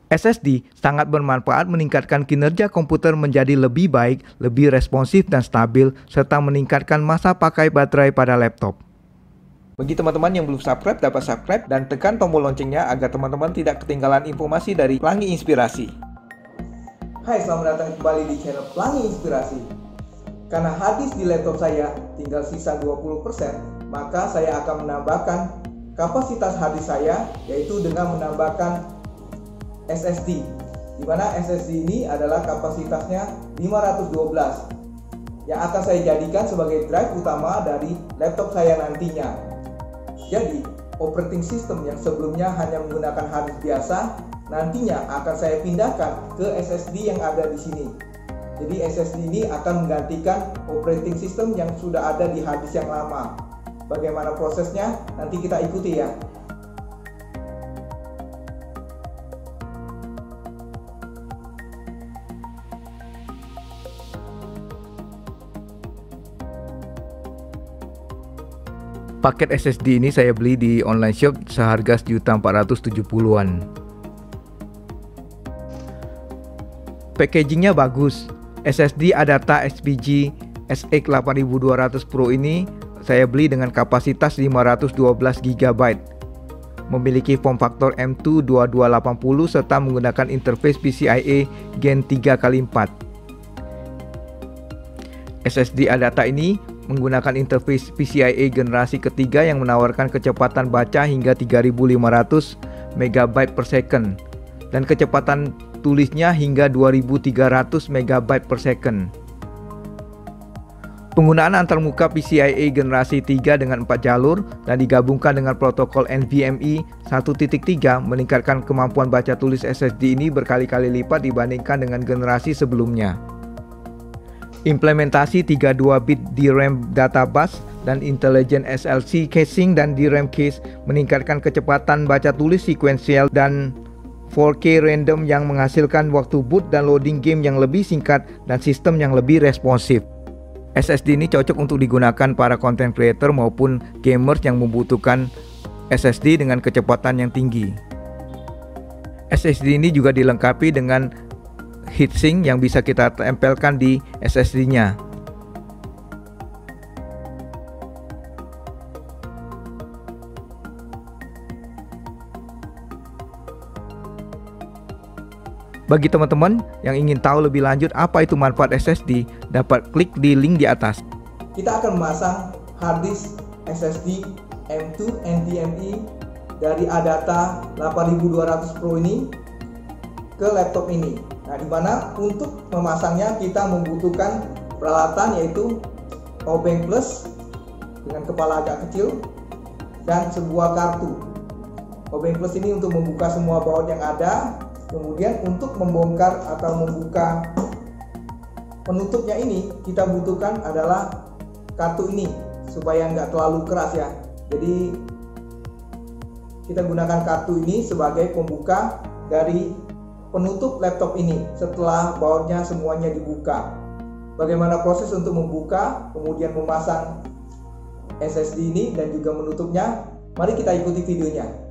SSD sangat bermanfaat meningkatkan kinerja komputer menjadi lebih baik, lebih responsif dan stabil, serta meningkatkan masa pakai baterai pada laptop. Bagi teman-teman yang belum subscribe, dapat subscribe dan tekan tombol loncengnya agar teman-teman tidak ketinggalan informasi dari Pelangi Inspirasi. Hai, selamat datang kembali di channel Pelangi Inspirasi. Karena hard disk di laptop saya tinggal sisa 20%, maka saya akan menambahkan kapasitas hard disk saya, yaitu dengan menambahkan SSD, di mana SSD ini adalah kapasitasnya 512 yang akan saya jadikan sebagai drive utama dari laptop saya nantinya. Jadi, operating system yang sebelumnya hanya menggunakan hard disk biasa, nantinya akan saya pindahkan ke SSD yang ada di sini. Jadi SSD ini akan menggantikan operating system yang sudah ada di hard disk yang lama. Bagaimana prosesnya? Nanti kita ikuti ya. Paket SSD ini saya beli di online shop seharga Rp1.470.000-an. Packagingnya bagus. SSD Adata SPG SX8200 Pro ini saya beli dengan kapasitas 512 GB. Memiliki form factor M2 2280 serta menggunakan interface PCIe Gen 3x4. SSD Adata ini menggunakan interface PCIe generasi ketiga yang menawarkan kecepatan baca hingga 3500 MB per second dan kecepatan tulisnya hingga 2300 MB per second. Penggunaan antarmuka PCIe generasi 3 dengan 4 jalur dan digabungkan dengan protokol NVMe 1.3 meningkatkan kemampuan baca tulis SSD ini berkali-kali lipat dibandingkan dengan generasi sebelumnya. Implementasi 32-bit DRAM data bus dan Intelligent SLC casing dan DRAM case meningkatkan kecepatan baca tulis sekuensial dan 4K random yang menghasilkan waktu boot dan loading game yang lebih singkat dan sistem yang lebih responsif. SSD ini cocok untuk digunakan para content creator maupun gamers yang membutuhkan SSD dengan kecepatan yang tinggi. SSD ini juga dilengkapi dengan heatsink yang bisa kita tempelkan di SSD-nya. Bagi teman-teman yang ingin tahu lebih lanjut apa itu manfaat SSD, dapat klik di link di atas. Kita akan memasang hard disk SSD M2 NVMe dari Adata 8200 Pro ini ke laptop ini. Nah, di mana untuk memasangnya kita membutuhkan peralatan yaitu powerbank plus dengan kepala agak kecil dan sebuah kartu. Powerbank plus ini untuk membuka semua baut yang ada. Kemudian untuk membongkar atau membuka penutupnya ini kita butuhkan adalah kartu ini supaya nggak terlalu keras ya. Jadi kita gunakan kartu ini sebagai pembuka dari penutup laptop ini setelah bautnya semuanya dibuka. Bagaimana proses untuk membuka kemudian memasang SSD ini dan juga menutupnya? Mari kita ikuti videonya.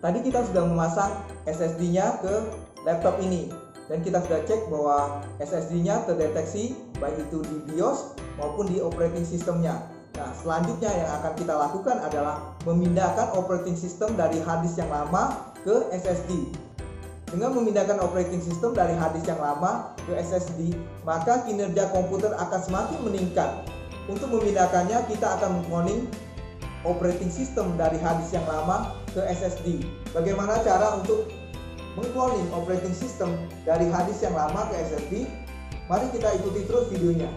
tadi kita sudah memasang SSD-nya ke laptop ini dan kita sudah cek bahwa SSD-nya terdeteksi baik itu di BIOS maupun di operating system-nya. Nah, selanjutnya yang akan kita lakukan adalah memindahkan operating system dari hard disk yang lama ke SSD. Dengan memindahkan operating system dari hard disk yang lama ke SSD, maka kinerja komputer akan semakin meningkat. Untuk memindahkannya, kita akan mengcloning operating system dari hard disk yang lama ke SSD. Bagaimana cara untuk mengcloning operating system dari hard disk yang lama ke SSD? Mari kita ikuti terus videonya.